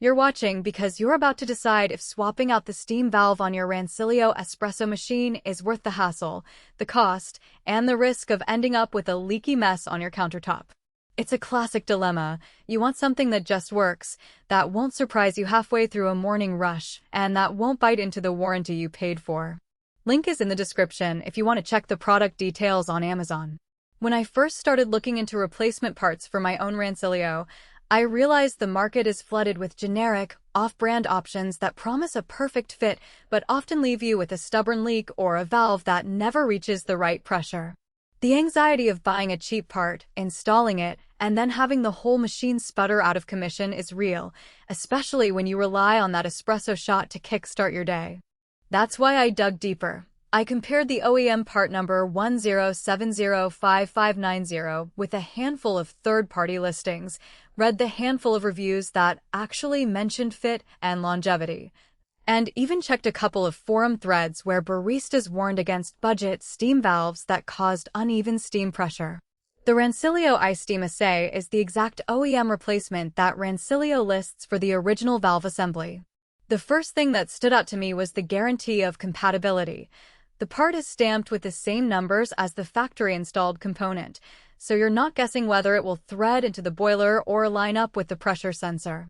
You're watching because you're about to decide if swapping out the steam valve on your Rancilio espresso machine is worth the hassle, the cost, and the risk of ending up with a leaky mess on your countertop. It's a classic dilemma. You want something that just works, that won't surprise you halfway through a morning rush, and that won't bite into the warranty you paid for. Link is in the description if you want to check the product details on Amazon. When I first started looking into replacement parts for my own Rancilio, I realized the market is flooded with generic, off-brand options that promise a perfect fit but often leave you with a stubborn leak or a valve that never reaches the right pressure. The anxiety of buying a cheap part, installing it, and then having the whole machine sputter out of commission is real, especially when you rely on that espresso shot to kickstart your day. That's why I dug deeper. I compared the OEM part number 10705590 with a handful of third-party listings, read the handful of reviews that actually mentioned fit and longevity, and even checked a couple of forum threads where baristas warned against budget steam valves that caused uneven steam pressure. The Rancilio iSteam Assay is the exact OEM replacement that Rancilio lists for the original valve assembly. The first thing that stood out to me was the guarantee of compatibility. The part is stamped with the same numbers as the factory-installed component, so you're not guessing whether it will thread into the boiler or line up with the pressure sensor.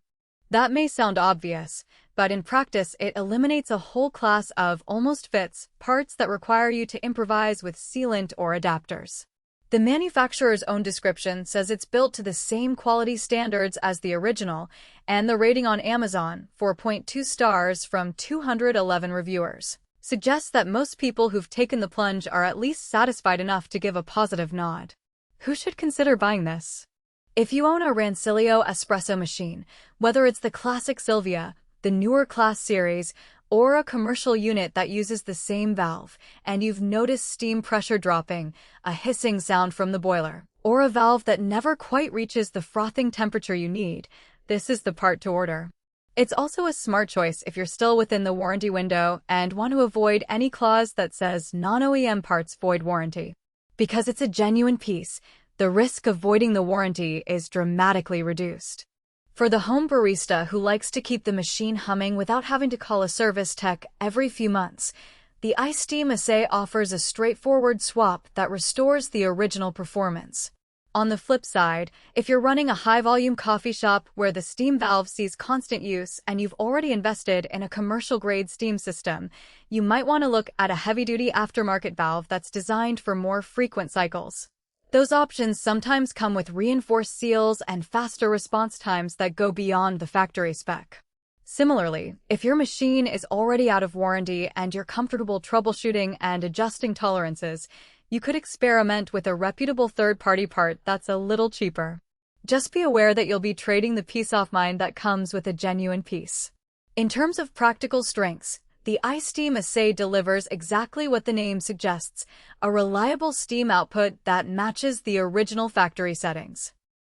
That may sound obvious, but in practice it eliminates a whole class of almost fits parts that require you to improvise with sealant or adapters. The manufacturer's own description says it's built to the same quality standards as the original, and the rating on Amazon, 4.2 stars from 211 reviewers, suggests that most people who've taken the plunge are at least satisfied enough to give a positive nod. Who should consider buying this? If you own a Rancilio espresso machine, whether it's the classic Sylvia, the newer class series, or a commercial unit that uses the same valve, and you've noticed steam pressure dropping, a hissing sound from the boiler, or a valve that never quite reaches the frothing temperature you need, this is the part to order. It's also a smart choice if you're still within the warranty window and want to avoid any clause that says non-OEM parts void warranty. Because it's a genuine piece, the risk of voiding the warranty is dramatically reduced. For the home barista who likes to keep the machine humming without having to call a service tech every few months, the iSteam Assay offers a straightforward swap that restores the original performance. On the flip side, if you're running a high-volume coffee shop where the steam valve sees constant use and you've already invested in a commercial-grade steam system, you might want to look at a heavy-duty aftermarket valve that's designed for more frequent cycles. Those options sometimes come with reinforced seals and faster response times that go beyond the factory spec. Similarly, if your machine is already out of warranty and you're comfortable troubleshooting and adjusting tolerances, you could experiment with a reputable third-party part that's a little cheaper. Just be aware that you'll be trading the peace of mind that comes with a genuine piece. In terms of practical strengths, the iSteam Assay delivers exactly what the name suggests, a reliable steam output that matches the original factory settings.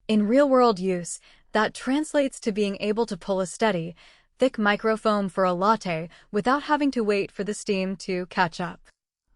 In real-world use, that translates to being able to pull a steady, thick microfoam for a latte without having to wait for the steam to catch up.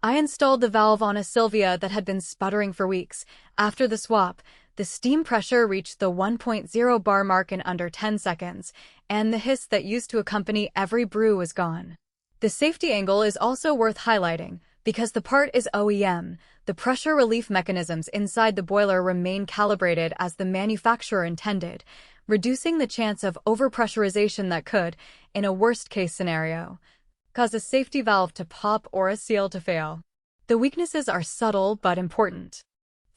I installed the valve on a Sylvia that had been sputtering for weeks. After the swap, the steam pressure reached the 1.0 bar mark in under 10 seconds, and the hiss that used to accompany every brew was gone. The safety angle is also worth highlighting. Because the part is OEM, the pressure relief mechanisms inside the boiler remain calibrated as the manufacturer intended, reducing the chance of overpressurization that could, in a worst-case scenario, cause a safety valve to pop or a seal to fail. The weaknesses are subtle but important.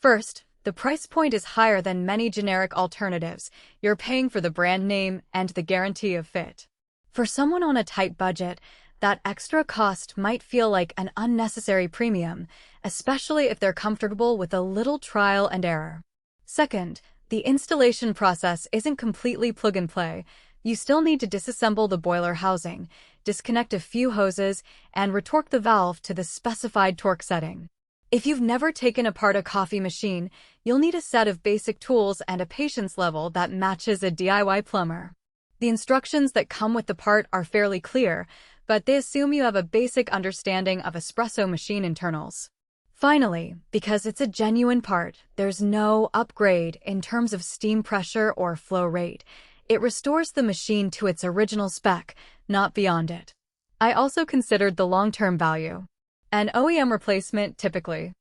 First, the price point is higher than many generic alternatives. You're paying for the brand name and the guarantee of fit. For someone on a tight budget, that extra cost might feel like an unnecessary premium, especially if they're comfortable with a little trial and error. Second, the installation process isn't completely plug-and-play. You still need to disassemble the boiler housing, disconnect a few hoses, and retorque the valve to the specified torque setting. If you've never taken apart a coffee machine, you'll need a set of basic tools and a patience level that matches a DIY plumber. The instructions that come with the part are fairly clear, but they assume you have a basic understanding of espresso machine internals. Finally, because it's a genuine part, there's no upgrade in terms of steam pressure or flow rate. It restores the machine to its original spec, not beyond it. I also considered the long-term value. An OEM replacement typically